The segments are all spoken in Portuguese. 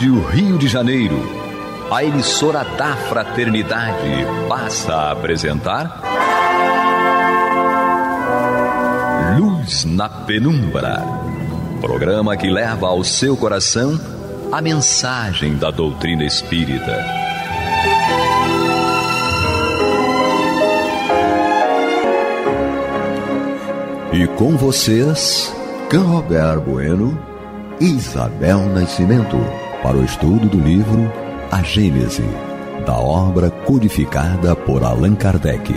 Rádio Rio de Janeiro, a emissora da Fraternidade, passa a apresentar Luz na Penumbra, programa que leva ao seu coração a mensagem da doutrina espírita. E com vocês, Canrobert Bueno e Isabel Nascimento, para o estudo do livro A Gênese, da obra codificada por Allan Kardec.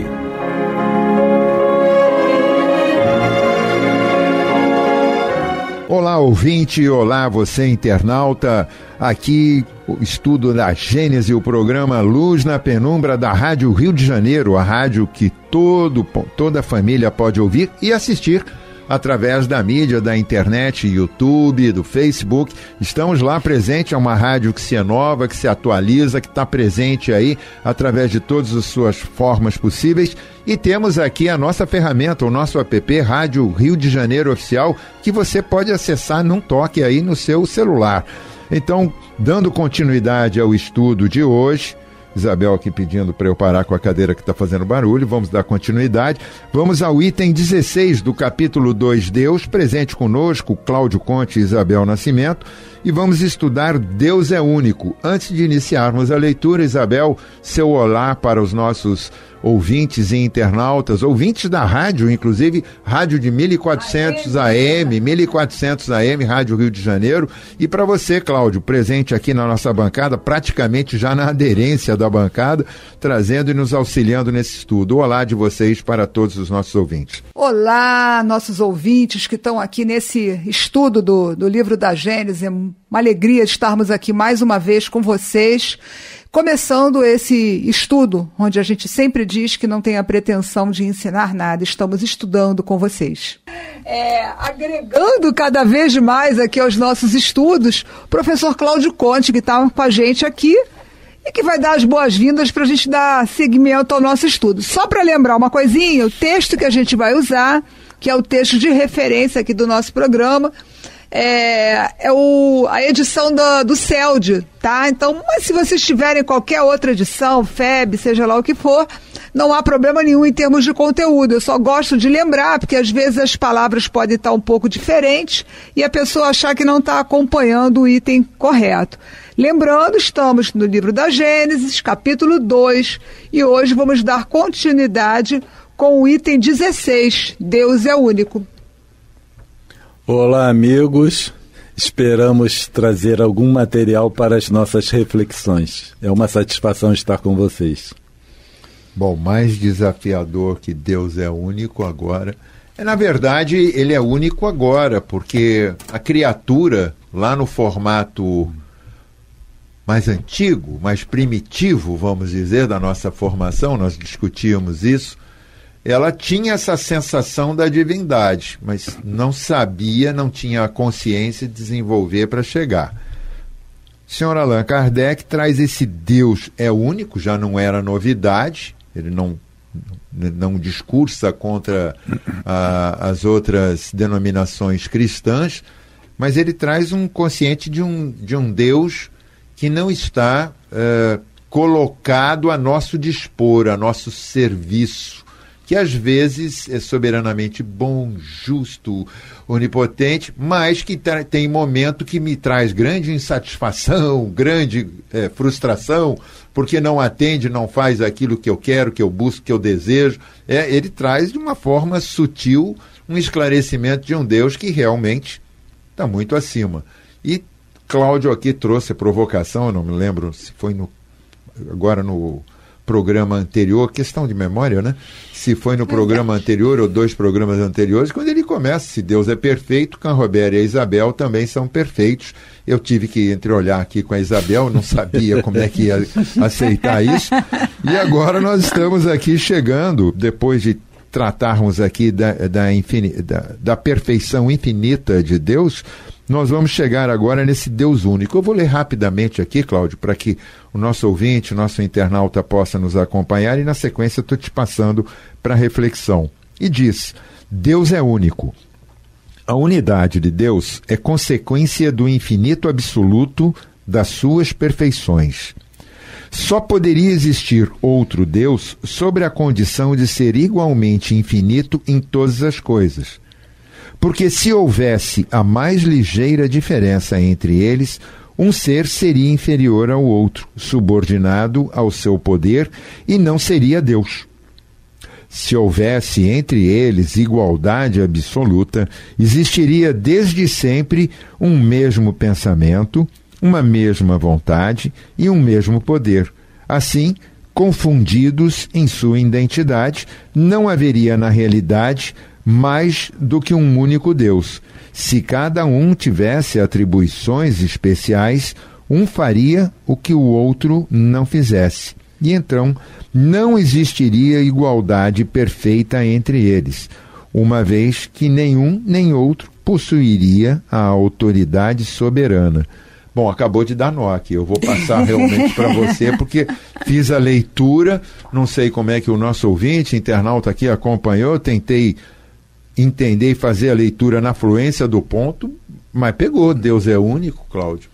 Olá, ouvinte, olá, você internauta, aqui o estudo da Gênese, o programa Luz na Penumbra da Rádio Rio de Janeiro, a rádio que toda a família pode ouvir e assistir através da mídia, da internet, YouTube, do Facebook. Estamos lá presente, é uma rádio que se renova, que se atualiza, que está presente aí através de todas as suas formas possíveis. E temos aqui a nossa ferramenta, o nosso app Rádio Rio de Janeiro Oficial, que você pode acessar num toque aí no seu celular. Então, dando continuidade ao estudo de hoje, Isabel aqui pedindo para eu parar com a cadeira que está fazendo barulho, vamos dar continuidade. Vamos ao item 16 do capítulo 2, Deus, presente conosco, Cláudio Conte e Isabel Nascimento, e vamos estudar Deus é Único. Antes de iniciarmos a leitura, Isabel, seu olá para os nossos ouvintes e internautas, ouvintes da rádio, inclusive, rádio de 1400 AM, 1400 AM, Rádio Rio de Janeiro, e para você, Cláudio, presente aqui na nossa bancada, praticamente já na aderência da bancada, trazendo e nos auxiliando nesse estudo. Olá de vocês para todos os nossos ouvintes. Olá, nossos ouvintes que estão aqui nesse estudo do livro da Gênese. Uma alegria de estarmos aqui mais uma vez com vocês, começando esse estudo, onde a gente sempre diz que não tem a pretensão de ensinar nada, estamos estudando com vocês. Agregando cada vez mais aqui aos nossos estudos, o professor Cláudio Conte, que está com a gente aqui, e que vai dar as boas-vindas para a gente dar seguimento ao nosso estudo. Só para lembrar uma coisinha, o texto que a gente vai usar, que é o texto de referência aqui do nosso programa, a edição do CELD, tá? Então, mas se vocês tiverem qualquer outra edição, FEB, seja lá o que for, não há problema nenhum em termos de conteúdo. Eu só gosto de lembrar, porque às vezes as palavras podem estar um pouco diferentes e a pessoa achar que não está acompanhando o item correto. Lembrando, estamos no livro da Gênesis, capítulo 2, e hoje vamos dar continuidade com o item 16, Deus é Único. Olá, amigos. Esperamos trazer algum material para as nossas reflexões. É uma satisfação estar com vocês. Bom, mais desafiador que Deus é único agora. Na verdade, ele é único agora, porque a criatura, lá no formato mais antigo, mais primitivo, vamos dizer, da nossa formação, nós discutíamos isso, ela tinha essa sensação da divindade, mas não sabia, não tinha a consciência de desenvolver para chegar. O senhor Allan Kardec traz esse Deus é único, já não era novidade, ele não discursa contra as outras denominações cristãs, mas ele traz um consciente de um Deus que não está colocado a nosso dispor, a nosso serviço, que às vezes é soberanamente bom, justo, onipotente, mas que tem momento que me traz grande insatisfação, grande frustração, porque não atende, não faz aquilo que eu quero, que eu busco, que eu desejo. Ele traz de uma forma sutil um esclarecimento de um Deus que realmente está muito acima. E Cláudio aqui trouxe a provocação, eu não me lembro se foi agora no programa anterior, questão de memória, né? Se foi no programa anterior ou 2 programas anteriores, quando ele começa, se Deus é perfeito, Canrobert e a Isabel também são perfeitos. Eu tive que entreolhar aqui com a Isabel, não sabia como é que ia aceitar isso. E agora nós estamos aqui chegando, depois de tratarmos aqui da perfeição infinita de Deus, nós vamos chegar agora nesse Deus único. Eu vou ler rapidamente aqui, Cláudio, para que o nosso ouvinte, o nosso internauta possa nos acompanhar, e na sequência estou te passando para reflexão. E diz: Deus é único. A unidade de Deus é consequência do infinito absoluto das suas perfeições. Só poderia existir outro Deus sob a condição de ser igualmente infinito em todas as coisas. Porque se houvesse a mais ligeira diferença entre eles, um ser seria inferior ao outro, subordinado ao seu poder, e não seria Deus. Se houvesse entre eles igualdade absoluta, existiria desde sempre um mesmo pensamento, uma mesma vontade e um mesmo poder. Assim, confundidos em sua identidade, não haveria na realidade mais do que um único Deus. Se cada um tivesse atribuições especiais, um faria o que o outro não fizesse. E então não existiria igualdade perfeita entre eles, uma vez que nenhum nem outro possuiria a autoridade soberana. Bom, acabou de dar nó aqui, eu vou passar realmente para você, porque fiz a leitura, não sei como é que o nosso ouvinte, internauta aqui acompanhou, tentei entender e fazer a leitura na fluência do ponto, mas pegou. Deus é único, Cláudio?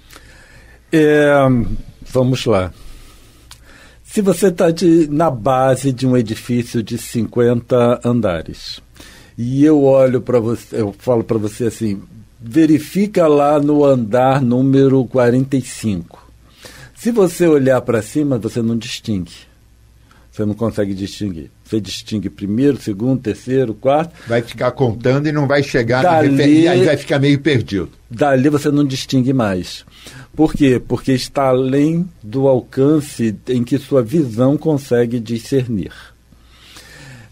Vamos lá. Se você está na base de um edifício de 50 andares, e eu olho para você, eu falo para você assim, verifica lá no andar número 45. Se você olhar para cima, você não distingue. Você não consegue distinguir. Você distingue primeiro, segundo, terceiro, quarto. Vai ficar contando e não vai chegar na referência, aí vai ficar meio perdido. Dali você não distingue mais. Por quê? Porque está além do alcance em que sua visão consegue discernir.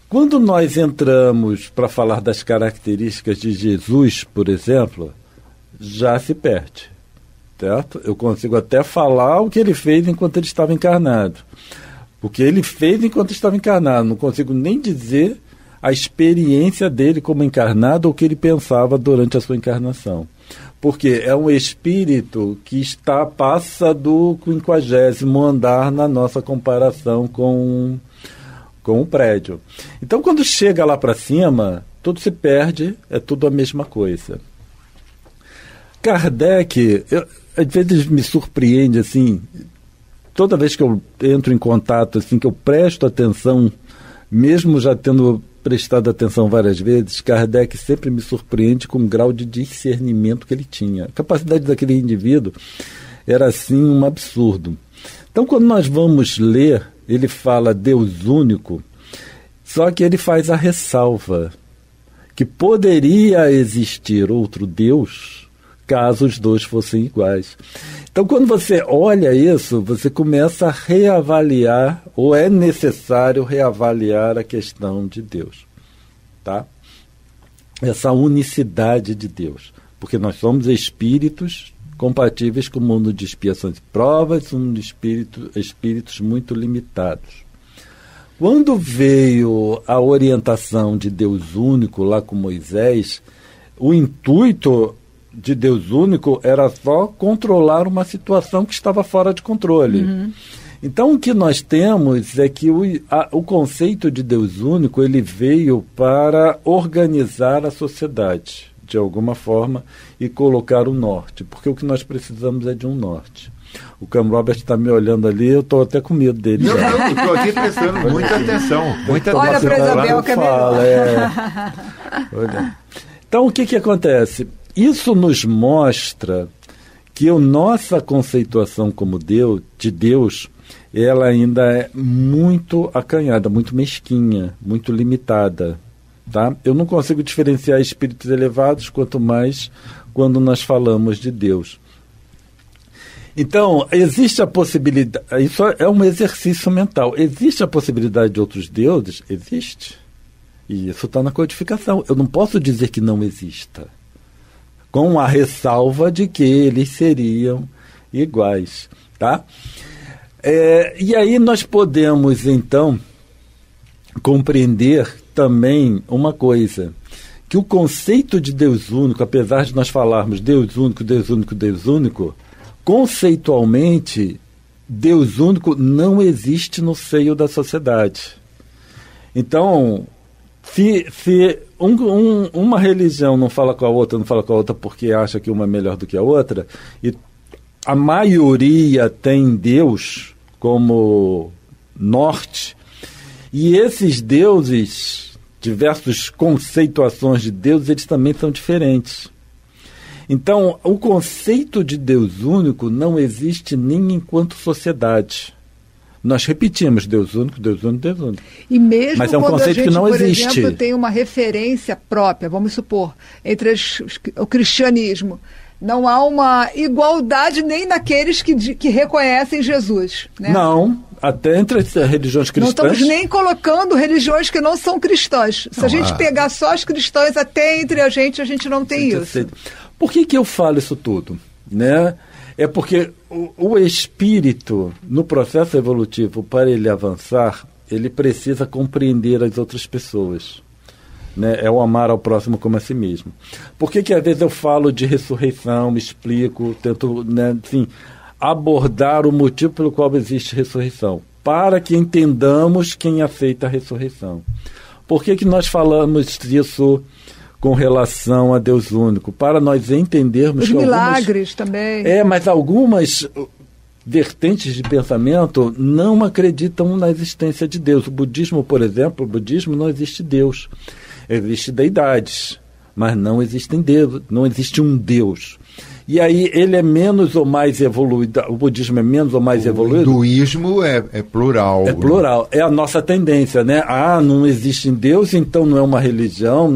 Quando nós entramos para falar das características de Jesus, por exemplo, já se perde. Certo? Eu consigo até falar o que ele fez enquanto ele estava encarnado. O que ele fez enquanto estava encarnado. Não consigo nem dizer a experiência dele como encarnado ou o que ele pensava durante a sua encarnação. Porque é um espírito que passa do 50º andar na nossa comparação com o prédio. Então, quando chega lá para cima, tudo se perde, é tudo a mesma coisa. Kardec, às vezes me surpreende, assim, toda vez que eu entro em contato, assim, que eu presto atenção, mesmo já tendo prestado atenção várias vezes, Kardec sempre me surpreende com o grau de discernimento que ele tinha. A capacidade daquele indivíduo era, assim, um absurdo. Então, quando nós vamos ler, ele fala Deus único, só que ele faz a ressalva que poderia existir outro Deus caso os dois fossem iguais. Então, quando você olha isso, você começa a reavaliar, ou é necessário reavaliar a questão de Deus. Tá? Essa unicidade de Deus. Porque nós somos espíritos compatíveis com o mundo de expiações e provas, somos espíritos muito limitados. Quando veio a orientação de Deus único lá com Moisés, o intuito de Deus único era só controlar uma situação que estava fora de controle. Uhum. Então, o que nós temos é que o conceito de Deus único, ele veio para organizar a sociedade, de alguma forma, e colocar o norte, porque o que nós precisamos é de um norte. O Cam Robert está me olhando ali, eu estou até com medo dele. Não, estou aqui prestando muita atenção. Olha para Isabel, que é melhor. Olha. Então, o que acontece? Isso nos mostra que a nossa conceituação como de Deus, ela ainda é muito acanhada, muito mesquinha, muito limitada. Tá? Eu não consigo diferenciar espíritos elevados, quanto mais quando nós falamos de Deus. Então, existe a possibilidade, isso é um exercício mental, existe a possibilidade de outros deuses? Existe. E isso está na codificação. Eu não posso dizer que não exista, com a ressalva de que eles seriam iguais. Tá? E aí nós podemos, então, compreender também uma coisa, que o conceito de Deus único, apesar de nós falarmos Deus único, Deus único, Deus único, conceitualmente, Deus único não existe no seio da sociedade. Então, se uma religião não fala com a outra porque acha que uma é melhor do que a outra, e a maioria tem Deus como norte, e esses deuses, diversas conceituações de Deus, eles também são diferentes. Então, o conceito de Deus único não existe nem enquanto sociedade. Nós repetimos Deus único, Deus único, Deus único. E mesmo mas é um quando conceito a gente, que não por existe. exemplo, tem uma referência própria, vamos supor, entre o cristianismo, não há uma igualdade nem naqueles que reconhecem Jesus. Né? Não, até entre as religiões cristãs. Não estamos nem colocando religiões que não são cristãs. Se a gente pegar só as cristãs, até entre a gente não tem isso. Por que eu falo isso tudo? Né? É porque o espírito, no processo evolutivo, para ele avançar, ele precisa compreender as outras pessoas. Né? É o amar ao próximo como a si mesmo. Por que às vezes eu falo de ressurreição, explico, tento, né, assim, abordar o motivo pelo qual existe ressurreição? Para que entendamos quem aceita a ressurreição. Por que nós falamos disso com relação a Deus único? Para nós entendermos os milagres também. Mas algumas vertentes de pensamento não acreditam na existência de Deus. O budismo, por exemplo, não existe Deus. Existem deidades, mas não existem Deus, não existe um Deus. E aí ele é menos ou mais evoluído, o budismo é menos ou mais evoluído? O hinduísmo é plural. É plural, é a nossa tendência, né? Não existe Deus, então não é uma religião.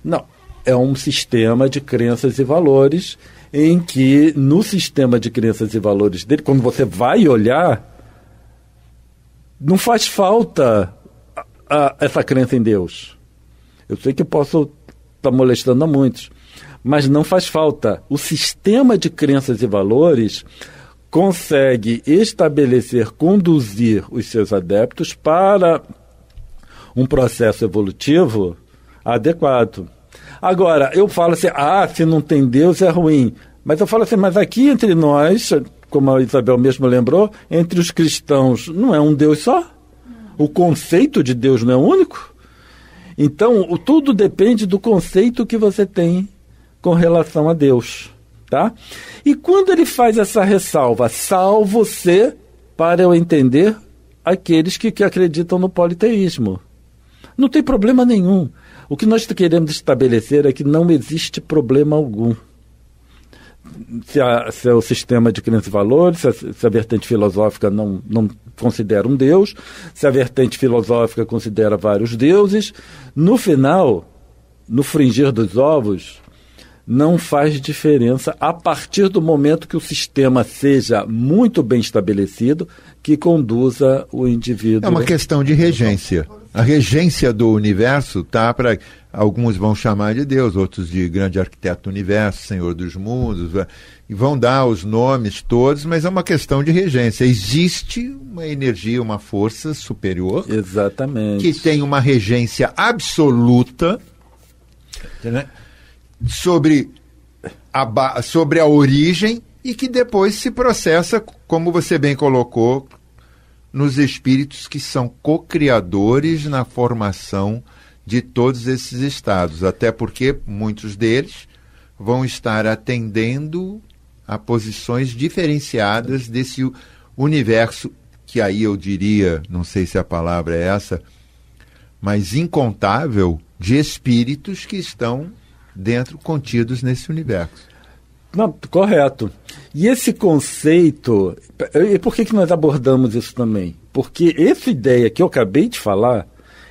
Não, é um sistema de crenças e valores em que, no sistema de crenças e valores dele, quando você vai olhar, não faz falta essa crença em Deus. Eu sei que eu posso estar molestando a muitos, mas não faz falta. O sistema de crenças e valores consegue estabelecer, conduzir os seus adeptos para um processo evolutivo adequado. Agora, eu falo assim, se não tem Deus é ruim. Mas eu falo assim, mas aqui entre nós, como a Isabel mesmo lembrou, entre os cristãos não é um Deus só? O conceito de Deus não é único? Então, tudo depende do conceito que você tem com relação a Deus, tá? E quando ele faz essa ressalva, salvo-se para eu entender aqueles que acreditam no politeísmo. Não tem problema nenhum. O que nós queremos estabelecer é que não existe problema algum. Se é o sistema de crenças e valores, se a vertente filosófica não considera um Deus, se a vertente filosófica considera vários deuses, no final, no fringir dos ovos, não faz diferença a partir do momento que o sistema seja muito bem estabelecido, que conduza o indivíduo. É uma questão de regência. A regência do universo está para... Alguns vão chamar de Deus, outros de grande arquiteto do universo, Senhor dos mundos, e vão dar os nomes todos, mas é uma questão de regência. Existe uma energia, uma força superior. Exatamente. Que tem uma regência absoluta, né, sobre a origem e que depois se processa, como você bem colocou, nos espíritos que são co-criadores na formação de todos esses estados, até porque muitos deles vão estar atendendo a posições diferenciadas desse universo, que aí eu diria, não sei se a palavra é essa, mas incontável, de espíritos que estão contidos nesse universo. Não, correto. E esse conceito, e por que nós abordamos isso também? Porque essa ideia que eu acabei de falar,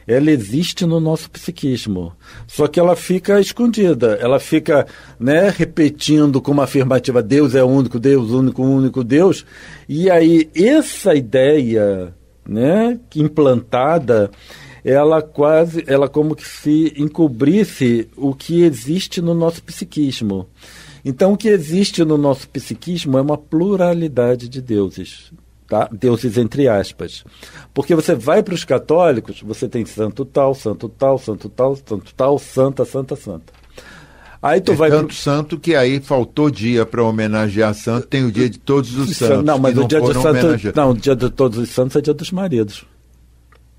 ela existe no nosso psiquismo, só que ela fica escondida, ela fica, né, repetindo como afirmativa, Deus é único, Deus único Deus, e aí essa ideia, né, implantada, ela como que se encobrisse o que existe no nosso psiquismo. Então o que existe no nosso psiquismo é uma pluralidade de deuses. Tá? Deuses entre aspas. Porque você vai para os católicos, você tem santo tal, santo tal, santo tal, santo tal, santa. Aí tu vai tanto santo que aí faltou dia para homenagear santo, tem o dia de todos os santos. Não, mas o dia de santo, não, o dia de todos os santos é dia dos maridos.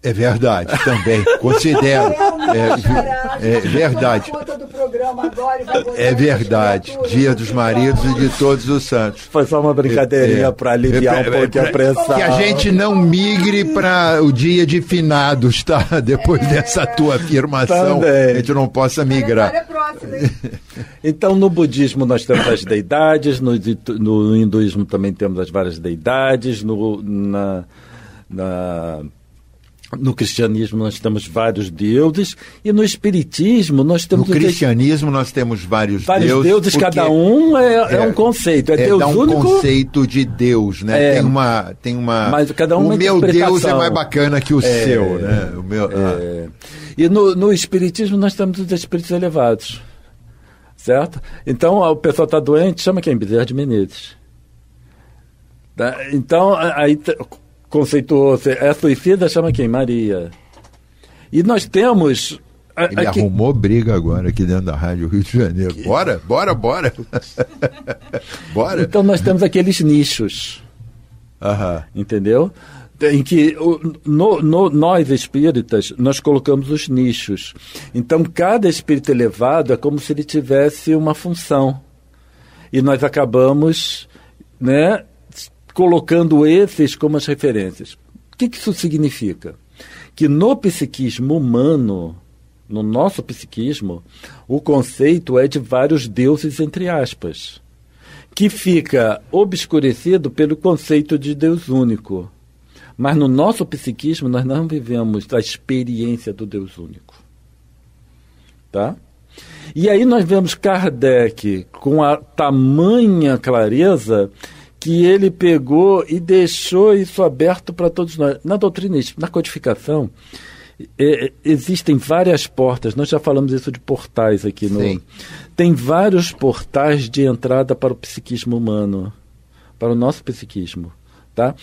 É verdade, também, considero. É verdade. programa agora e vai botar É verdade, Dia dos Maridos e de Todos os Santos. Foi só uma brincadeirinha para aliviar um pouquinho a pressão. Que a gente não migre para o dia de finados, tá? Depois dessa tua afirmação, também. a gente não possa migrar. É próximo, hein? Então, no budismo nós temos as deidades, no hinduísmo também temos as várias deidades, no cristianismo nós temos vários deuses, e no espiritismo nós temos... No cristianismo nós temos vários deuses, cada um é um conceito. Deus dá um único, conceito de Deus, né? Tem uma. Mas cada um o meu interpretação. Deus é mais bacana que o seu, né? O meu, E no espiritismo nós temos os espíritos elevados, certo? Então o pessoal está doente, chama quem? Bezerra de Menezes. Tá? Então aí conceituou-se, é suicida, chama quem? Maria. E nós temos... Ele arrumou briga agora aqui dentro da Rádio Rio de Janeiro. Bora. Bora. Então nós temos aqueles nichos. Entendeu? Em que nós espíritas, nós colocamos os nichos. Então cada espírito elevado é como se ele tivesse uma função. E nós acabamos, né, colocando esses como as referências. O que isso significa? Que no psiquismo humano, no nosso psiquismo, o conceito é de vários deuses, entre aspas, que fica obscurecido pelo conceito de Deus único. Mas no nosso psiquismo nós não vivemos a experiência do Deus único. Tá? E aí nós vemos Kardec com a tamanha clareza que ele pegou e deixou isso aberto para todos nós. Na doutrina, na codificação, existem várias portas. Nós já falamos isso de portais aqui. Tem vários portais de entrada para o psiquismo humano, para o nosso psiquismo. Tá?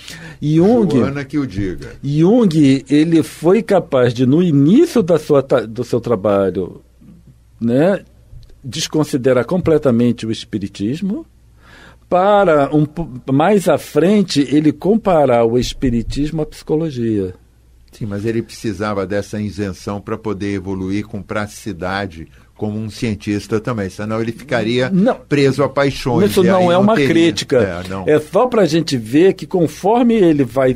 E Joana que o diga. Jung, ele foi capaz de, no início do seu trabalho, né, desconsiderar completamente o espiritismo, para mais à frente ele comparar o espiritismo à psicologia. Sim, mas ele precisava dessa isenção para poder evoluir com praticidade como um cientista também, senão ele ficaria preso a paixões. Isso não é uma crítica, é só para a gente ver que conforme ele foi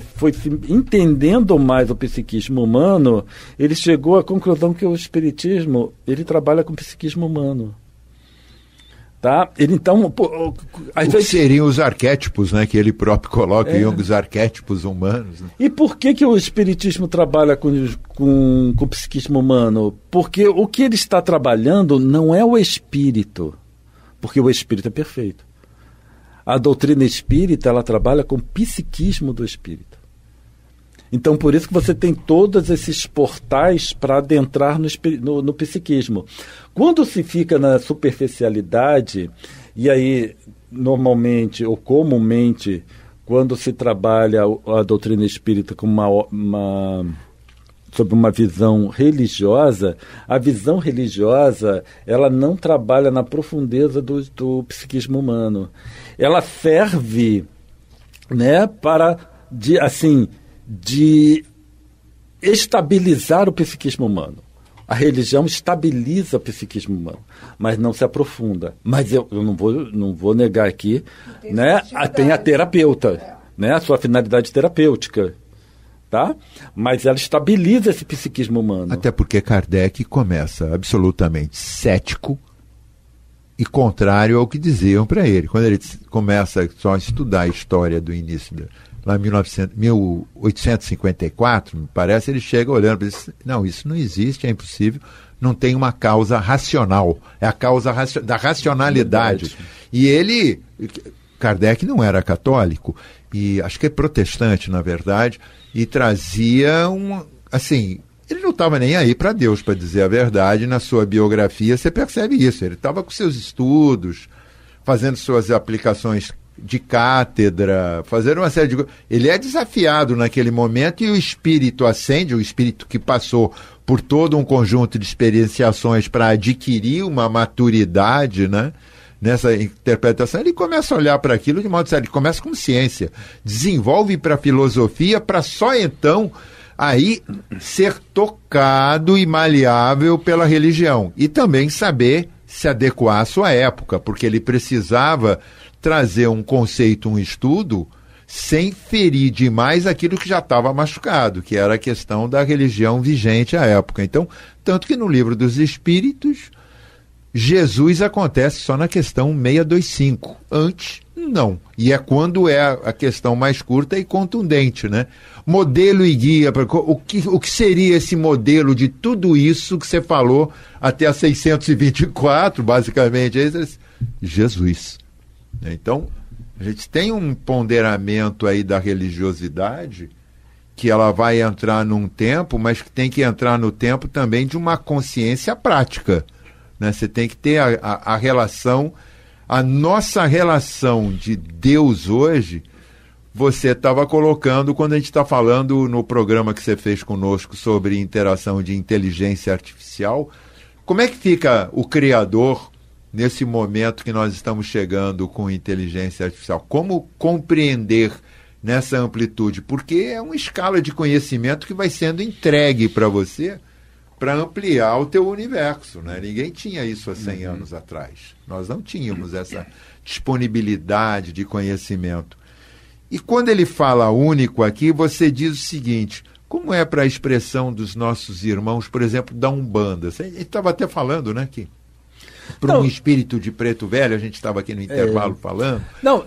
entendendo mais o psiquismo humano, ele chegou à conclusão que o espiritismo, ele trabalha com o psiquismo humano. Tá? Então, que seriam os arquétipos, né, que ele próprio coloca, os arquétipos humanos. Né? E por que o espiritismo trabalha com o psiquismo humano? Porque o que ele está trabalhando não é o espírito, porque o espírito é perfeito. A doutrina espírita, ela trabalha com o psiquismo do espírito. Então, por isso que você tem todos esses portais para adentrar no psiquismo. Quando se fica na superficialidade, e aí, normalmente ou comumente, quando se trabalha a doutrina espírita como sob uma visão religiosa, a visão religiosa, ela não trabalha na profundeza do psiquismo humano. Ela serve, né, para, de estabilizar o psiquismo humano. A religião estabiliza o psiquismo humano, mas não se aprofunda. Mas eu não vou negar aqui, né? Tem a terapeuta, né? A sua finalidade terapêutica, tá? Mas ela estabiliza esse psiquismo humano. Até porque Kardec começa absolutamente cético e contrário ao que diziam para ele. Quando ele começa só a estudar a história do início lá em 1854, me parece, ele chega olhando para isso. Não, isso não existe, é impossível, não tem uma causa racional, é a causa da racionalidade. Verdade. E Kardec não era católico, e acho que é protestante, na verdade, e trazia ele não estava nem aí para Deus, para dizer a verdade. Na sua biografia você percebe isso, ele estava com seus estudos, fazendo suas aplicações de cátedra, fazer uma série de coisas. Ele é desafiado naquele momento e o espírito ascende, o espírito que passou por todo um conjunto de experienciações para adquirir uma maturidade, né, nessa interpretação. Ele começa a olhar para aquilo de modo sério, ele começa com ciência, desenvolve para a filosofia, para só então aí ser tocado e maleável pela religião e também saber se adequar à sua época, porque ele precisava trazer um conceito, um estudo, sem ferir demais aquilo que já estava machucado, que era a questão da religião vigente à época. Então, tanto que no Livro dos Espíritos, Jesus acontece só na questão 625. Antes, não. E é quando é a questão mais curta e contundente, né? Modelo e guia. O que seria esse modelo de tudo isso que você falou até a 624, basicamente? Jesus. Então, a gente tem um ponderamento aí da religiosidade que ela vai entrar num tempo, mas que tem que entrar no tempo também de uma consciência prática. Né? Você tem que ter a relação, a nossa relação de Deus hoje, você estava colocando quando a gente está falando no programa que você fez conosco sobre interação de inteligência artificial. Como é que fica o Criador nesse momento que nós estamos chegando com inteligência artificial? Como compreender nessa amplitude? Porque é uma escala de conhecimento que vai sendo entregue para você para ampliar o teu universo, né? Ninguém tinha isso há 100 anos atrás. Nós não tínhamos essa disponibilidade de conhecimento. E quando ele fala único aqui, você diz o seguinte: como é para a expressão dos nossos irmãos, por exemplo, da Umbanda? Você estava até falando, né, que para um espírito de preto velho, a gente estava aqui no intervalo falando. Não.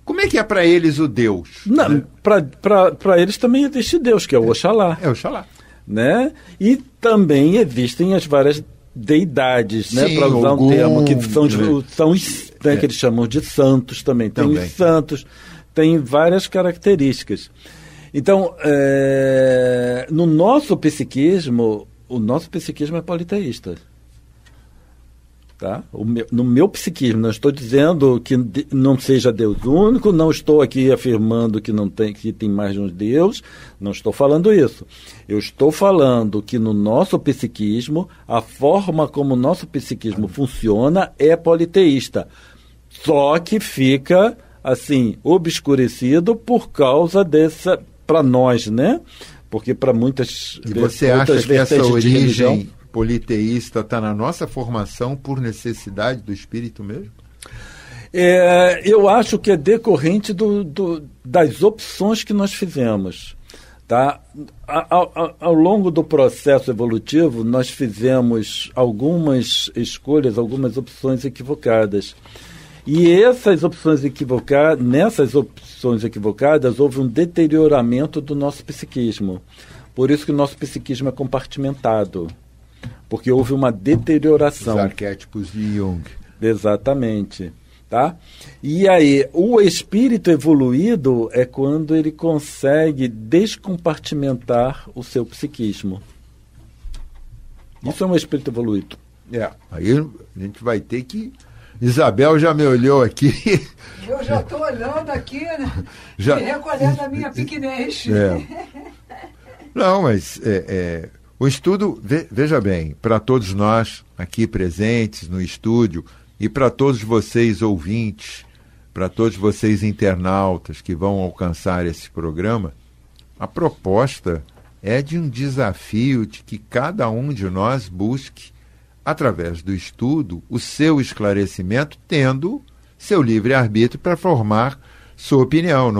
Como é que é para eles o Deus? Não, né? Para eles também existe Deus, que é o Oxalá. É o Oxalá. Né? E também existem as várias deidades, né? Para usar um termo que são que eles chamam de santos também. Tem os santos, tem várias características. Então, no nosso psiquismo, o nosso psiquismo é politeísta. Tá? No meu psiquismo, não estou dizendo que não seja Deus único, não estou aqui afirmando que tem mais de um Deus, não estou falando isso. Eu estou falando que no nosso psiquismo, a forma como o nosso psiquismo funciona é politeísta. Só que fica, assim, obscurecido por causa dessa, para nós, né? Porque para muitas E você acha que essa origem politeísta está na nossa formação por necessidade do espírito mesmo? Eu acho que é decorrente das opções que nós fizemos. Tá? Ao longo do processo evolutivo, nós fizemos algumas escolhas, algumas opções equivocadas. E nessas opções equivocadas, houve um deterioramento do nosso psiquismo. Por isso que o nosso psiquismo é compartimentado. Porque houve uma deterioração. Os arquétipos de Jung. Exatamente. Tá? E aí, o espírito evoluído é quando ele consegue descompartimentar o seu psiquismo. Isso é um espírito evoluído. Aí a gente vai ter que... Isabel já me olhou aqui. Eu já estou olhando aqui, né? Já... E recolhendo a minha pequenez. Não, mas... O estudo, veja bem, para todos nós aqui presentes no estúdio e para todos vocês ouvintes, para todos vocês internautas que vão alcançar esse programa, a proposta é de um desafio de que cada um de nós busque, através do estudo, o seu esclarecimento, tendo seu livre-arbítrio para formar sua opinião.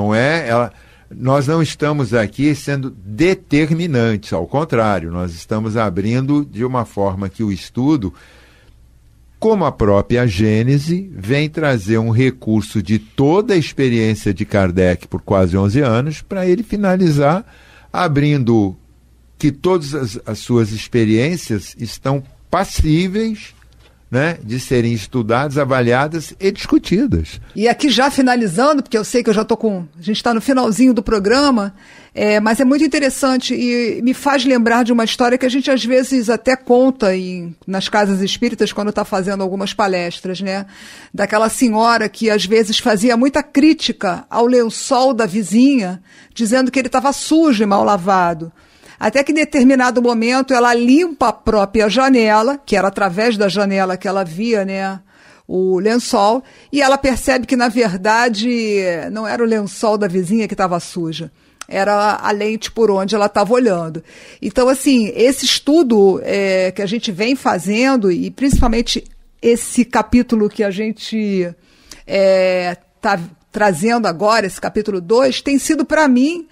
Nós não estamos aqui sendo determinantes, ao contrário, nós estamos abrindo de uma forma que o estudo, como a própria Gênese, vem trazer um recurso de toda a experiência de Kardec por quase 11 anos, para ele finalizar abrindo que todas as suas experiências estão passíveis, né, de serem estudadas, avaliadas e discutidas. E aqui já finalizando, porque eu sei que eu já estou a gente está no finalzinho do programa, mas é muito interessante e me faz lembrar de uma história que a gente às vezes até conta nas casas espíritas quando está fazendo algumas palestras, né? Daquela senhora que às vezes fazia muita crítica ao lençol da vizinha, dizendo que ele estava sujo e mal lavado. Até que em determinado momento ela limpa a própria janela, que era através da janela que ela via, né, o lençol, e ela percebe que, na verdade, não era o lençol da vizinha que estava suja, era a lente por onde ela estava olhando. Então, assim, esse estudo que a gente vem fazendo, e principalmente esse capítulo que a gente está trazendo agora, esse capítulo 2, tem sido para mim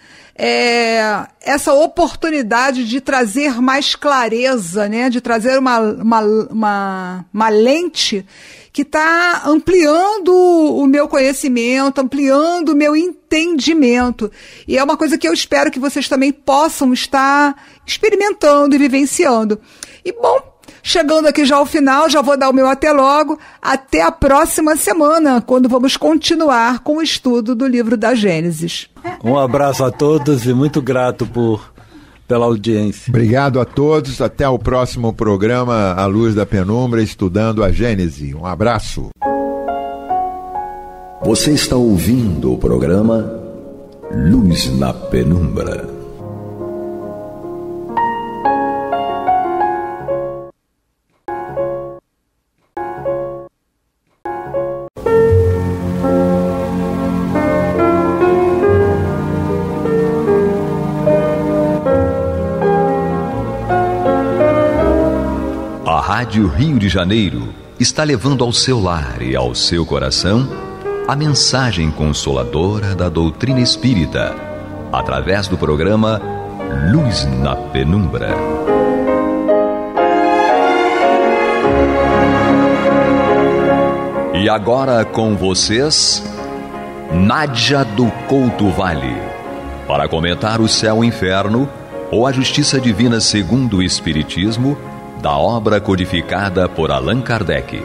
essa oportunidade de trazer mais clareza, né? De trazer uma lente que está ampliando o meu conhecimento, ampliando o meu entendimento. E é uma coisa que eu espero que vocês também possam estar experimentando e vivenciando. E, bom, chegando aqui já ao final, já vou dar o meu até logo. Até a próxima semana, quando vamos continuar com o estudo do livro da Gênesis. Um abraço a todos e muito grato pela audiência. Obrigado a todos. Até o próximo programa A Luz da Penumbra, estudando a Gênese. Um abraço. Você está ouvindo o programa Luz na Penumbra. A Rádio Rio de Janeiro está levando ao seu lar e ao seu coração a mensagem consoladora da doutrina espírita, através do programa Luz na Penumbra. E agora com vocês, Nádia do Couto Vale, para comentar o céu e inferno ou a justiça divina segundo o Espiritismo, da obra codificada por Allan Kardec.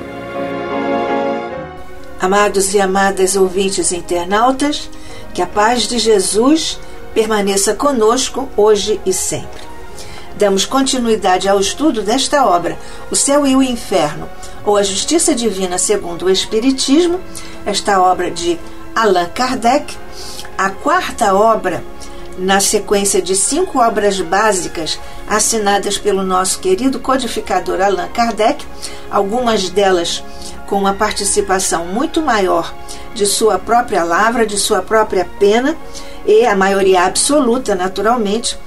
Amados e amadas ouvintes e internautas, que a paz de Jesus permaneça conosco hoje e sempre. Damos continuidade ao estudo desta obra, O Céu e o Inferno, ou a Justiça Divina segundo o Espiritismo, esta obra de Allan Kardec, a quarta obra na sequência de 5 obras básicas assinadas pelo nosso querido codificador Allan Kardec, algumas delas com uma participação muito maior de sua própria lavra, de sua própria pena, e a maioria absoluta, naturalmente,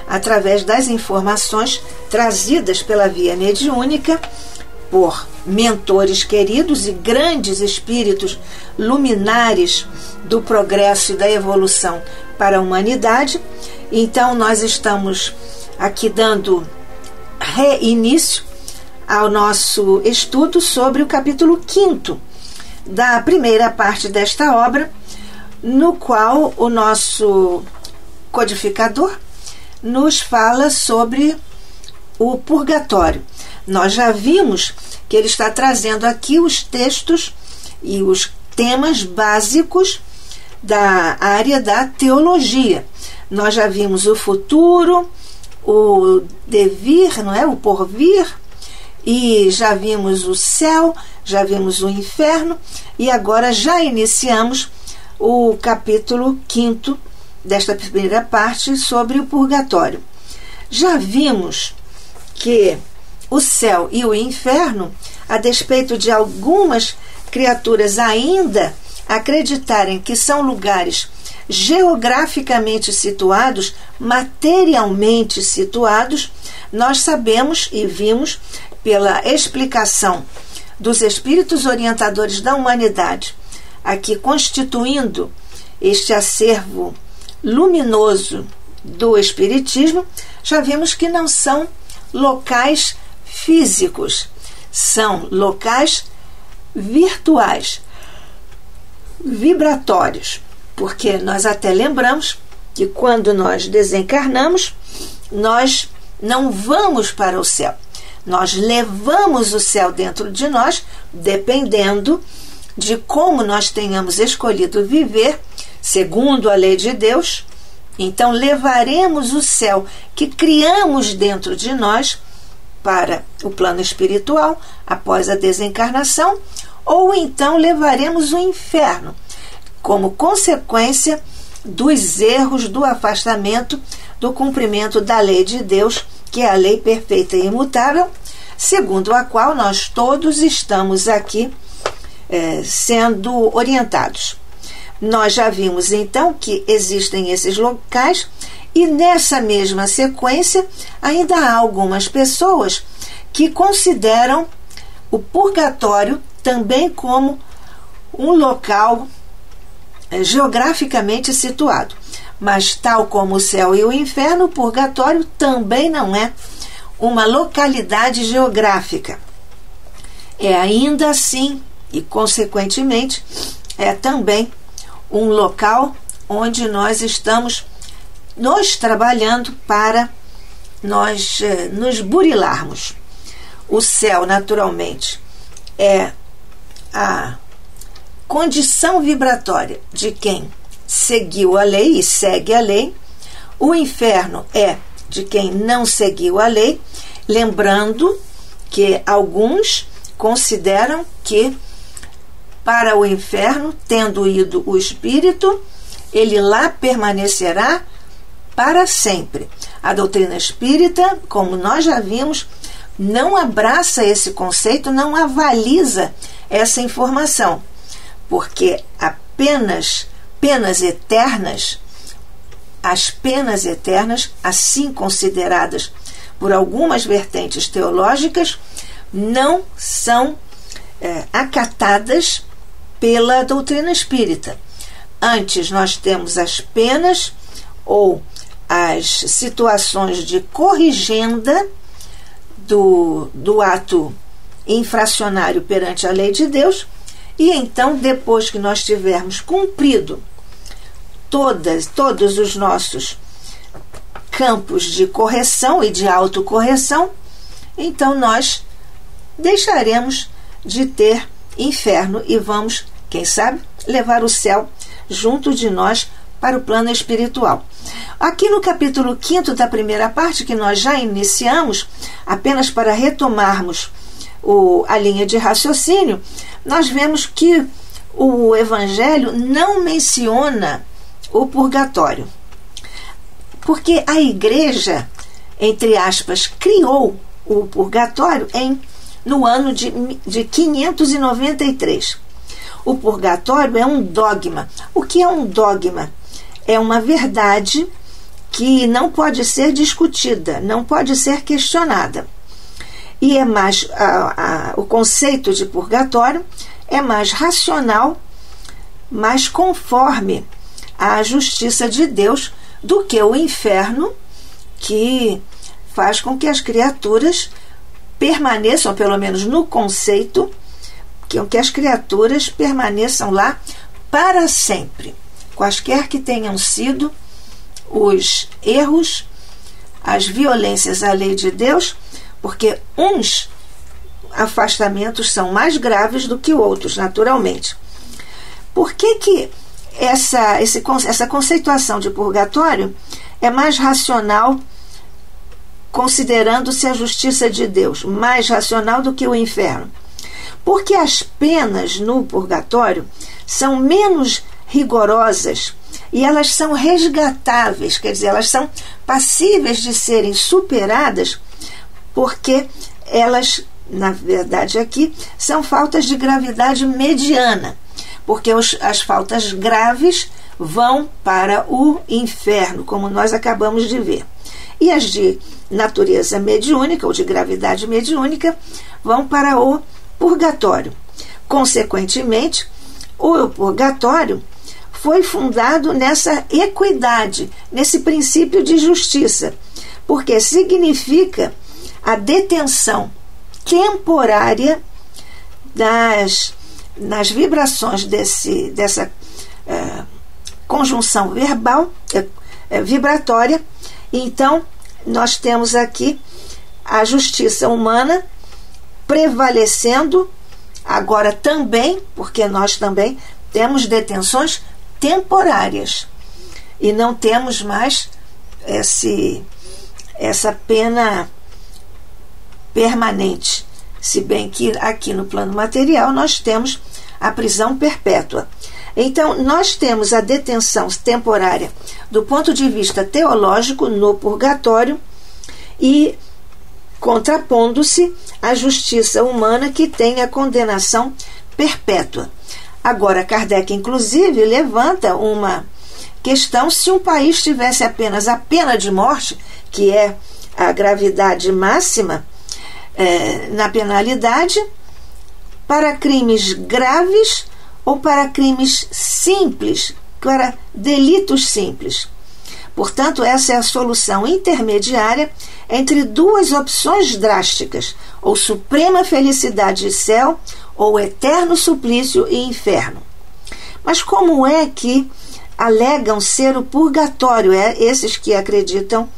através das informações trazidas pela via mediúnica por mentores queridos e grandes espíritos luminares do progresso e da evolução para a humanidade. Então nós estamos aqui dando reinício ao nosso estudo sobre o capítulo 5º da primeira parte desta obra, no qual o nosso codificador nos fala sobre o purgatório. Nós já vimos que ele está trazendo aqui os textos e os temas básicos da área da teologia. Nós já vimos o futuro, o devir, não é? O porvir, e já vimos o céu, já vimos o inferno, e agora já iniciamos o capítulo 5º desta primeira parte sobre o purgatório. Já vimos que o céu e o inferno, a despeito de algumas criaturas ainda acreditarem que são lugares geograficamente situados, materialmente situados, nós sabemos e vimos pela explicação dos espíritos orientadores da humanidade, aqui constituindo este acervo luminoso do espiritismo, já vimos que não são locais físicos, são locais virtuais, vibratórios, porque nós até lembramos que quando nós desencarnamos, nós não vamos para o céu, nós levamos o céu dentro de nós, dependendo de como nós tenhamos escolhido viver segundo a lei de Deus. Então levaremos o céu que criamos dentro de nós para o plano espiritual após a desencarnação, ou então levaremos o inferno como consequência dos erros, do afastamento, do cumprimento da lei de Deus, que é a lei perfeita e imutável, segundo a qual nós todos estamos aqui sendo orientados. Nós já vimos então que existem esses locais, e nessa mesma sequência ainda há algumas pessoas que consideram o purgatório também como um local geograficamente situado. Mas, tal como o céu e o inferno, o purgatório também não é uma localidade geográfica. É ainda assim, e consequentemente, é também um local onde nós estamos nos trabalhando para nós nos burilarmos. O céu, naturalmente, é a condição vibratória de quem seguiu a lei e segue a lei. O inferno é de quem não seguiu a lei, lembrando que alguns consideram que para o inferno, tendo ido o espírito, ele lá permanecerá para sempre. A doutrina espírita, como nós já vimos, não abraça esse conceito, não avaliza essa informação, porque apenas penas eternas, as penas eternas, assim consideradas por algumas vertentes teológicas, não são acatadas pela doutrina espírita. Antes nós temos as penas ou as situações de corrigenda do ato infracionário perante a lei de Deus, e então, depois que nós tivermos cumprido todos os nossos campos de correção e de autocorreção, então nós deixaremos de ter inferno e vamos, quem sabe, levar o céu junto de nós para o plano espiritual. Aqui no capítulo 5º da primeira parte, que nós já iniciamos, apenas para retomarmos a linha de raciocínio, nós vemos que o Evangelho não menciona o purgatório, porque a Igreja, entre aspas, criou o purgatório no ano de 593. O purgatório é um dogma. O que é um dogma? É uma verdade que não pode ser discutida, não pode ser questionada. E é mais o conceito de purgatório é mais racional, mais conforme à justiça de Deus do que o inferno, que faz com que as criaturas permaneçam, pelo menos no conceito, que as criaturas permaneçam lá para sempre, quaisquer que tenham sido os erros, as violências à lei de Deus, porque uns afastamentos são mais graves do que outros, naturalmente. Por que essa conceituação de purgatório é mais racional, considerando-se a justiça de Deus, mais racional do que o inferno? Porque as penas no purgatório são menos rigorosas e elas são resgatáveis, quer dizer, elas são passíveis de serem superadas, porque elas, na verdade aqui, são faltas de gravidade mediana, porque as faltas graves vão para o inferno, como nós acabamos de ver. E as de natureza mediúnica, ou de gravidade mediúnica, vão para o purgatório. Consequentemente, o purgatório foi fundado nessa equidade, nesse princípio de justiça, porque significa a detenção temporária nas vibrações dessa conjunção verbal, vibratória. Então, nós temos aqui a justiça humana prevalecendo agora também, porque nós também temos detenções temporárias e não temos mais essa pena permanente, se bem que aqui no plano material nós temos a prisão perpétua. Então, nós temos a detenção temporária do ponto de vista teológico no purgatório e contrapondo-se à justiça humana, que tem a condenação perpétua. Agora, Kardec, inclusive, levanta uma questão: se um país tivesse apenas a pena de morte, que é a gravidade máxima na penalidade, para crimes graves ou para crimes simples, para delitos simples. Portanto, essa é a solução intermediária entre duas opções drásticas, ou suprema felicidade e céu, ou eterno suplício e inferno. Mas como é que alegam ser o purgatório, esses que acreditam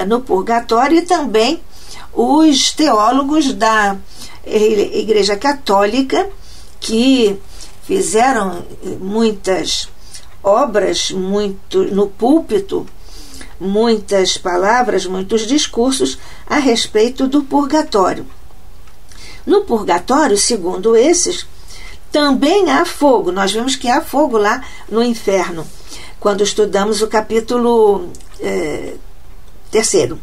no purgatório, e também os teólogos da Igreja Católica, que fizeram muitas obras, muito no púlpito, muitas palavras, muitos discursos a respeito do purgatório. No purgatório, segundo esses, também há fogo. Nós vimos que há fogo lá no inferno, quando estudamos o capítulo 3.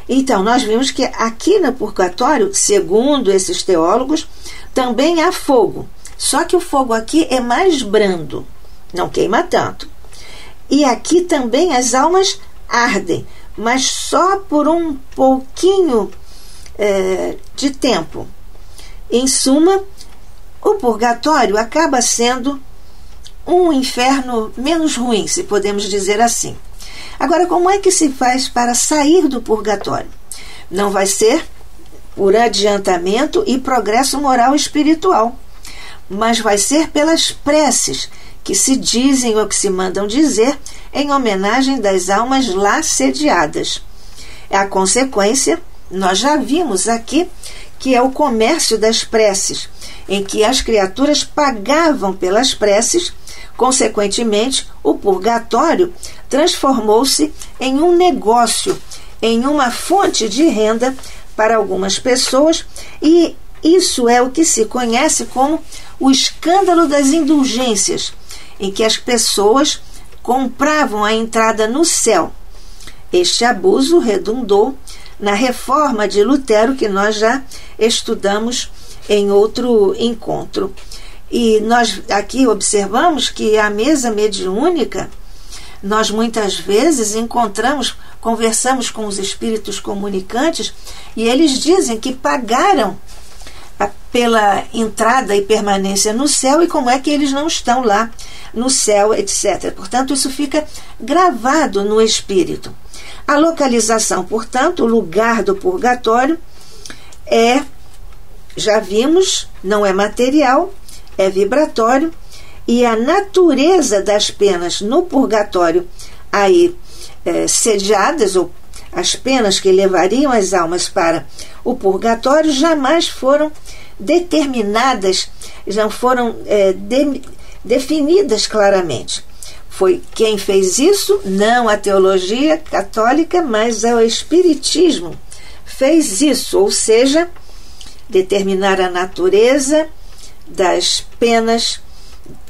Então, nós vimos que aqui no purgatório, segundo esses teólogos, também há fogo. Só que o fogo aqui é mais brando, não queima tanto. E aqui também as almas ardem, mas só por um pouquinho de tempo. Em suma, o purgatório acaba sendo um inferno menos ruim, se podemos dizer assim. Agora, como é que se faz para sair do purgatório? Não vai ser por adiantamento e progresso moral e espiritual, mas vai ser pelas preces que se dizem ou que se mandam dizer em homenagem das almas lá sediadas. A consequência, nós já vimos aqui, que é o comércio das preces, em que as criaturas pagavam pelas preces. Consequentemente, o purgatório transformou-se em um negócio, em uma fonte de renda para algumas pessoas, e isso é o que se conhece como o escândalo das indulgências, em que as pessoas compravam a entrada no céu. Este abuso redundou na reforma de Lutero, que nós já estudamos em outro encontro. E nós aqui observamos que a mesa mediúnica, nós muitas vezes conversamos com os espíritos comunicantes, e eles dizem que pagaram pela entrada e permanência no céu, e como é que eles não estão lá no céu, etc. Portanto, isso fica gravado no espírito. A localização, portanto, o lugar do purgatório já vimos, não é material, é vibratório, e a natureza das penas no purgatório aí sediadas, ou as penas que levariam as almas para o purgatório, jamais foram determinadas, já foram definidas claramente. Foi quem fez isso, não a teologia católica, mas o espiritismo fez isso, ou seja, determinar a natureza das penas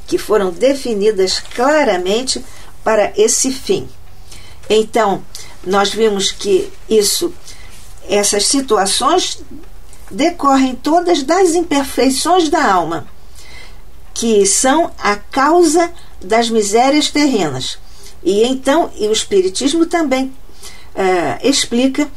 que foram definidas claramente para esse fim. Então, nós vimos que essas situações decorrem todas das imperfeições da alma, que são a causa das misérias terrenas. E então, o Espiritismo também explica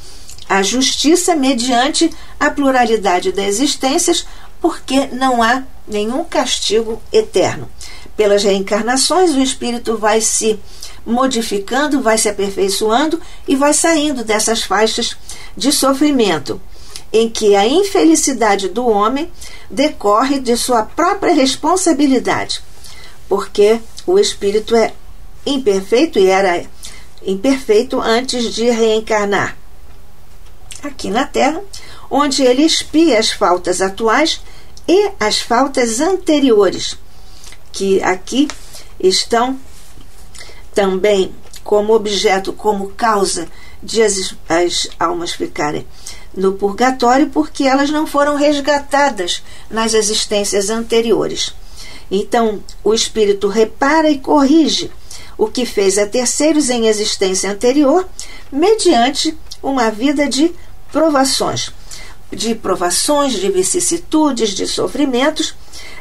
a justiça mediante a pluralidade das existências, porque não há nenhum castigo eterno. Pelas reencarnações, o espírito vai se modificando, vai se aperfeiçoando e vai saindo dessas faixas de sofrimento, em que a infelicidade do homem decorre de sua própria responsabilidade, porque o espírito é imperfeito e era imperfeito antes de reencarnar aqui na Terra, onde ele expia as faltas atuais e as faltas anteriores, que aqui estão também como objeto, como causa de as almas ficarem no purgatório, porque elas não foram resgatadas nas existências anteriores. Então, o espírito repara e corrige o que fez a terceiros em existência anterior, mediante uma vida de provações, de vicissitudes, de sofrimentos,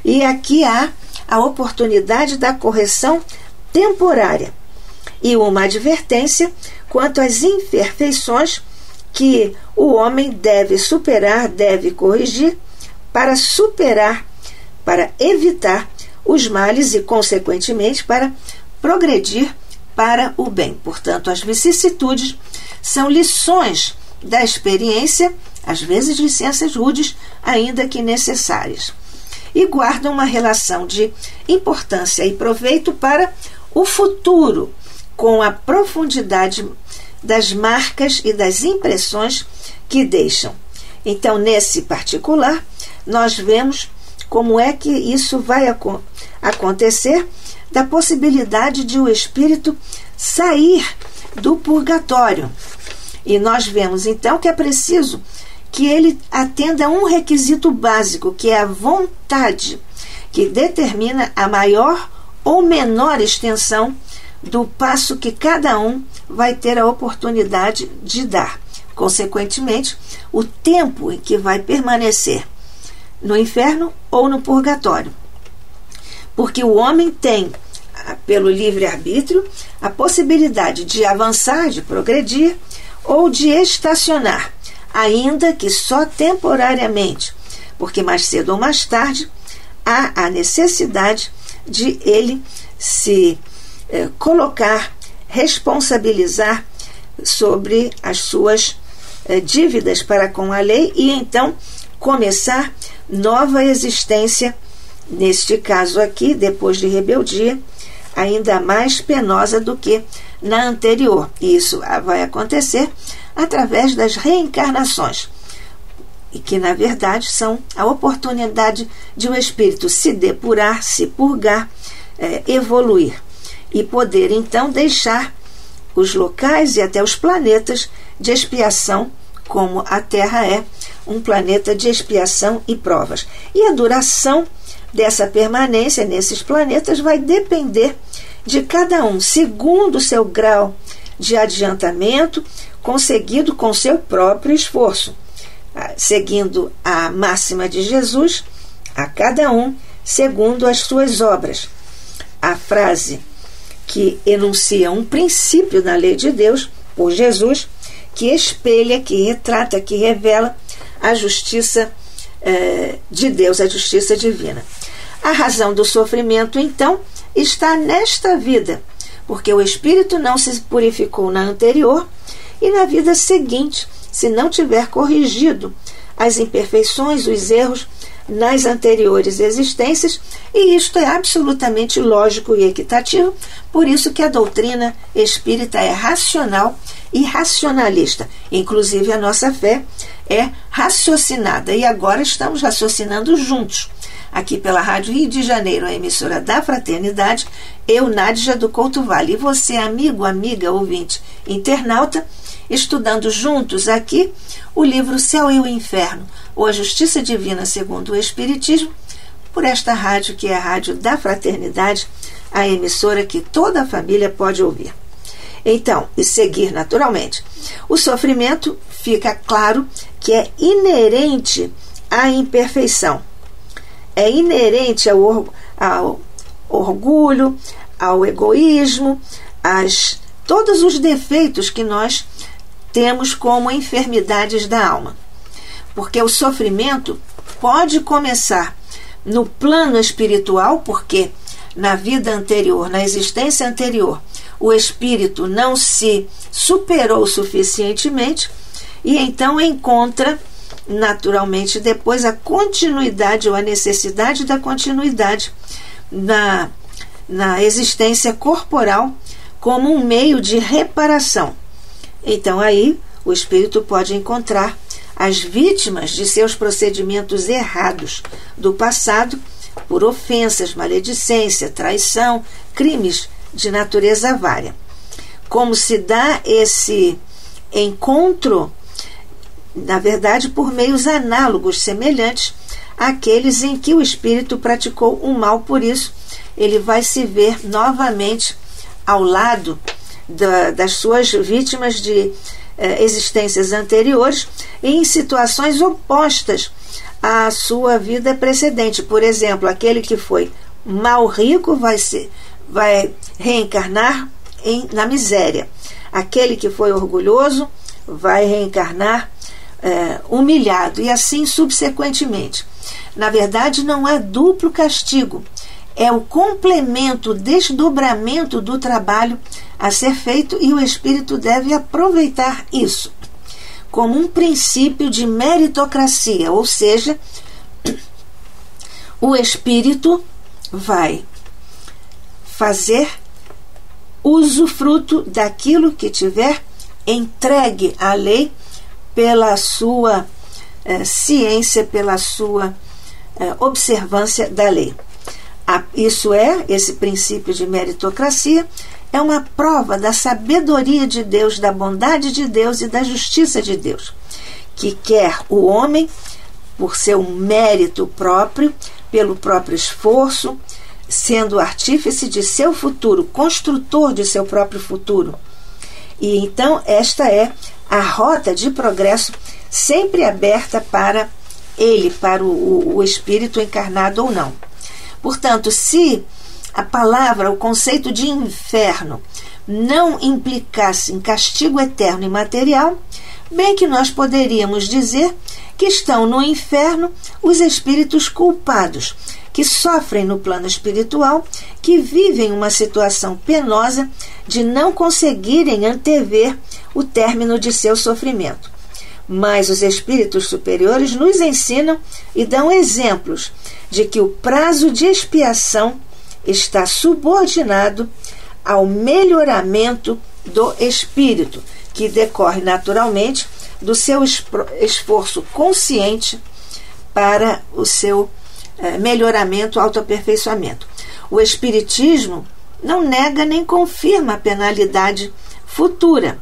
e aqui há a oportunidade da correção temporária e uma advertência quanto às imperfeições que o homem deve superar, deve corrigir, para superar para evitar os males e, consequentemente, para progredir para o bem. Portanto, as vicissitudes são lições da experiência, às vezes licenças rudes, ainda que necessárias, e guardam uma relação de importância e proveito para o futuro, com a profundidade das marcas e das impressões que deixam. Então, nesse particular, nós vemos como é que isso vai acontecer, da possibilidade de o espírito sair do purgatório. E nós vemos, então, que é preciso que ele atenda a um requisito básico, que é a vontade, que determina a maior ou menor extensão do passo que cada um vai ter a oportunidade de dar. Consequentemente, o tempo em que vai permanecer no inferno ou no purgatório. Porque o homem tem, pelo livre-arbítrio, a possibilidade de avançar, de progredir ou de estacionar, ainda que só temporariamente, porque mais cedo ou mais tarde há a necessidade de ele se colocar, responsabilizar sobre as suas dívidas para com a lei e então começar nova existência, neste caso aqui, depois de rebeldia, ainda mais penosa do que na anterior. E isso vai acontecer através das reencarnações, e que na verdade são a oportunidade de o espírito se depurar, se purgar, evoluir e poder então deixar os locais e até os planetas de expiação, como a Terra é um planeta de expiação e provas. E a duração dessa permanência nesses planetas vai depender de cada um, segundo o seu grau de adiantamento conseguido com seu próprio esforço, seguindo a máxima de Jesus, a cada um segundo as suas obras. A frase que enuncia um princípio na lei de Deus, por Jesus, que espelha, que retrata, que revela a justiça de Deus, a justiça divina. A razão do sofrimento, então, está nesta vida, porque o espírito não se purificou na anterior e na vida seguinte, se não tiver corrigido as imperfeições, os erros nas anteriores existências, e isto é absolutamente lógico e equitativo, por isso que a doutrina espírita é racional e racionalista. Inclusive a nossa fé é raciocinada, e agora estamos raciocinando juntos. Aqui pela Rádio Rio de Janeiro, a emissora da Fraternidade, eu, Nádia do Couto Vale, e você, amigo, amiga, ouvinte, internauta, estudando juntos aqui o livro Céu e o Inferno, ou a Justiça Divina segundo o Espiritismo, por esta rádio que é a Rádio da Fraternidade, a emissora que toda a família pode ouvir. Então, e seguir naturalmente. O sofrimento, fica claro que é inerente à imperfeição. É inerente ao orgulho, ao egoísmo, todos os defeitos que nós temos como enfermidades da alma. Porque o sofrimento pode começar no plano espiritual, porque na vida anterior, na existência anterior, o espírito não se superou suficientemente e então encontra naturalmente depois a continuidade ou a necessidade da continuidade na existência corporal como um meio de reparação. Então aí o espírito pode encontrar as vítimas de seus procedimentos errados do passado por ofensas, maledicência, traição, crimes de natureza vária. Como se dá esse encontro, na verdade, por meios análogos, semelhantes àqueles em que o espírito praticou o mal, por isso ele vai se ver novamente ao lado das suas vítimas de existências anteriores em situações opostas à sua vida precedente. Por exemplo, aquele que foi mal rico vai reencarnar na miséria. Aquele que foi orgulhoso vai reencarnar humilhado, e assim subsequentemente. Na verdade, não há duplo castigo. É o complemento, o desdobramento do trabalho a ser feito, e o espírito deve aproveitar isso como um princípio de meritocracia, ou seja, o espírito vai fazer usufruto daquilo que tiver entregue à lei pela sua ciência, pela sua observância da lei. Esse princípio de meritocracia é uma prova da sabedoria de Deus, da bondade de Deus e da justiça de Deus, que quer o homem, por seu mérito próprio, pelo próprio esforço, sendo artífice de seu futuro, construtor de seu próprio futuro. E então esta é a rota de progresso sempre aberta para ele, para o espírito encarnado ou não. Portanto, se a palavra, o conceito de inferno, não implicasse em castigo eterno e material, bem que nós poderíamos dizer que estão no inferno os espíritos culpados, que sofrem no plano espiritual, que vivem uma situação penosa de não conseguirem antever o término de seu sofrimento. Mas os espíritos superiores nos ensinam e dão exemplos de que o prazo de expiação está subordinado ao melhoramento do espírito, que decorre naturalmente do seu esforço consciente para o seu melhoramento, autoaperfeiçoamento. O Espiritismo não nega nem confirma a penalidade futura.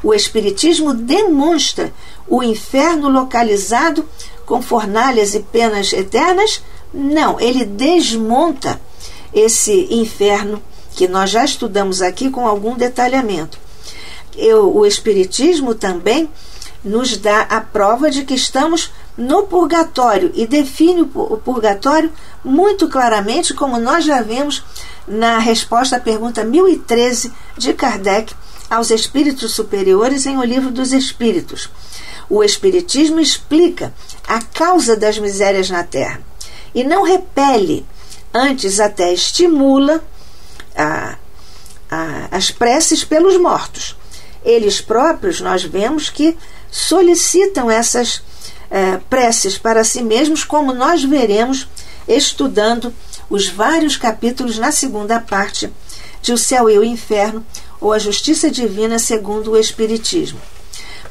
O Espiritismo demonstra o inferno localizado com fornalhas e penas eternas? Não, ele desmonta esse inferno que nós já estudamos aqui com algum detalhamento. O Espiritismo também nos dá a prova de que estamos no purgatório e define o purgatório muito claramente, como nós já vimos na resposta à pergunta 1013 de Kardec aos espíritos superiores em O Livro dos Espíritos. O Espiritismo explica a causa das misérias na Terra e não repele, antes até estimula as preces pelos mortos. Eles próprios, nós vemos que solicitam essas preces para si mesmos, como nós veremos estudando os vários capítulos na segunda parte de O Céu e o Inferno, ou A Justiça Divina segundo o Espiritismo.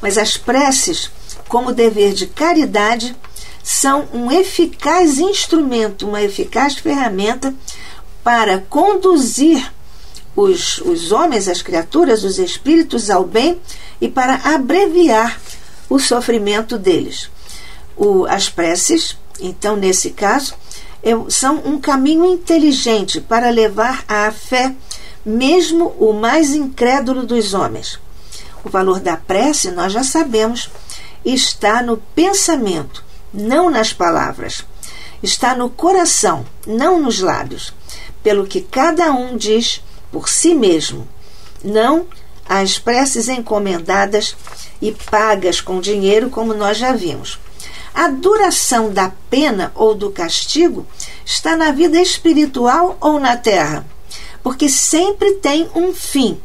Mas as preces, como dever de caridade, são um eficaz instrumento, uma eficaz ferramenta para conduzir os homens, as criaturas, os espíritos ao bem e para abreviar o sofrimento deles. As preces, então, nesse caso, são um caminho inteligente para levar à fé mesmo o mais incrédulo dos homens. O valor da prece, nós já sabemos, está no pensamento, não nas palavras. Está no coração, não nos lábios, pelo que cada um diz por si mesmo, não as preces encomendadas e pagas com dinheiro, como nós já vimos. A duração da pena ou do castigo está na vida espiritual ou na terra, porque sempre tem um fim,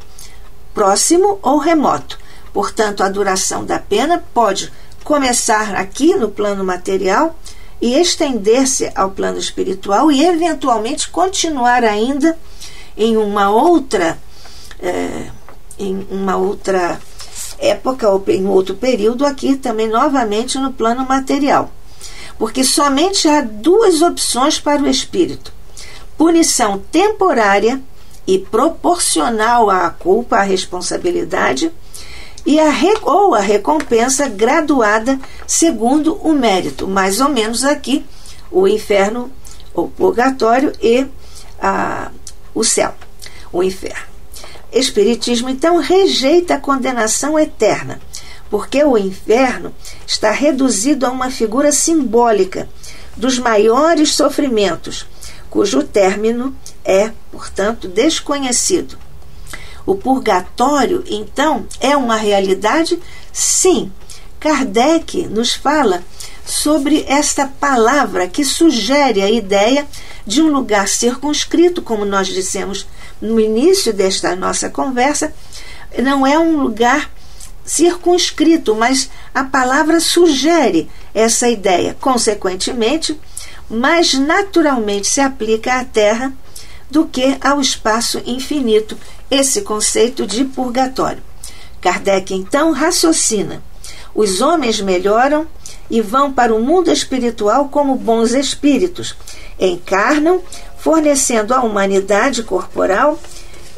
próximo ou remoto. Portanto, a duração da pena pode começar aqui no plano material e estender-se ao plano espiritual e, eventualmente, continuar ainda em uma outra época ou em outro período aqui também novamente no plano material. Porque somente há duas opções para o espírito: punição temporária e proporcional à culpa, à responsabilidade, ou a recompensa graduada segundo o mérito, mais ou menos aqui o inferno, o purgatório e o céu, o inferno. Espiritismo, então, rejeita a condenação eterna, porque o inferno está reduzido a uma figura simbólica dos maiores sofrimentos, cujo término é, portanto, desconhecido. O purgatório, então, é uma realidade? Sim, Kardec nos fala sobre esta palavra que sugere a ideia de um lugar circunscrito, como nós dissemos no início desta nossa conversa. Não é um lugar circunscrito, mas a palavra sugere essa ideia. Consequentemente, mais naturalmente se aplica à Terra do que ao espaço infinito, esse conceito de purgatório. Kardec, então, raciocina: os homens melhoram e vão para o mundo espiritual como bons espíritos, encarnam, fornecendo à humanidade corporal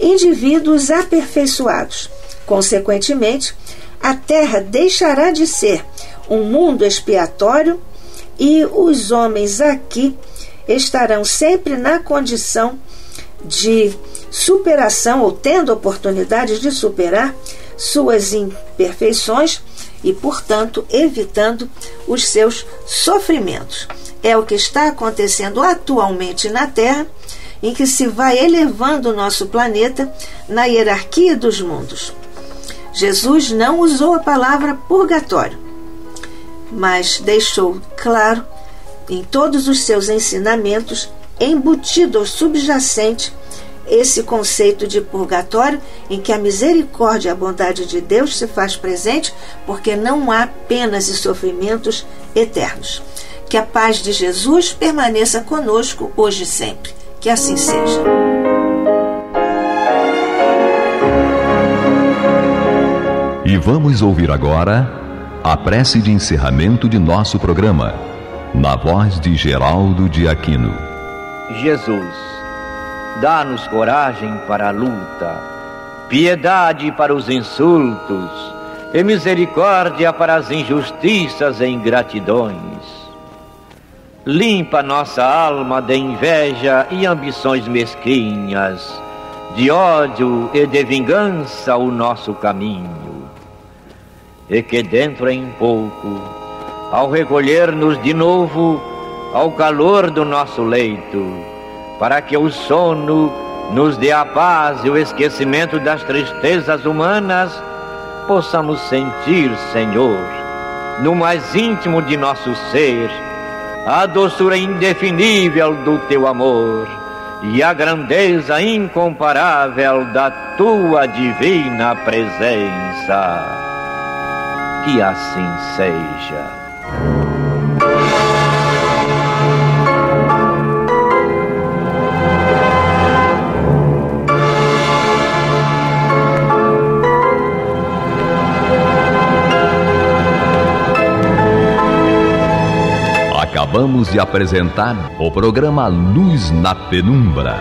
indivíduos aperfeiçoados. Consequentemente, a Terra deixará de ser um mundo expiatório e os homens aqui estarão sempre na condição de superação, ou tendo oportunidades de superar suas imperfeições e, portanto, evitando os seus sofrimentos. É o que está acontecendo atualmente na Terra, em que se vai elevando o nosso planeta na hierarquia dos mundos. Jesus não usou a palavra purgatório, mas deixou claro em todos os seus ensinamentos, embutido ou subjacente, esse conceito de purgatório, em que a misericórdia e a bondade de Deus se faz presente, porque não há penas e sofrimentos eternos. Que a paz de Jesus permaneça conosco hoje e sempre. Que assim seja. E vamos ouvir agora a prece de encerramento de nosso programa, na voz de Geraldo de Aquino. Jesus, dá-nos coragem para a luta, piedade para os insultos e misericórdia para as injustiças e ingratidões. Limpa nossa alma de inveja e ambições mesquinhas, de ódio e de vingança o nosso caminho. E que dentro em pouco, ao recolher-nos de novo ao calor do nosso leito, para que o sono nos dê a paz e o esquecimento das tristezas humanas, possamos sentir, Senhor, no mais íntimo de nosso ser, a doçura indefinível do Teu amor e a grandeza incomparável da Tua divina presença. Que assim seja. Acabamos de apresentar o programa Luz na Penumbra,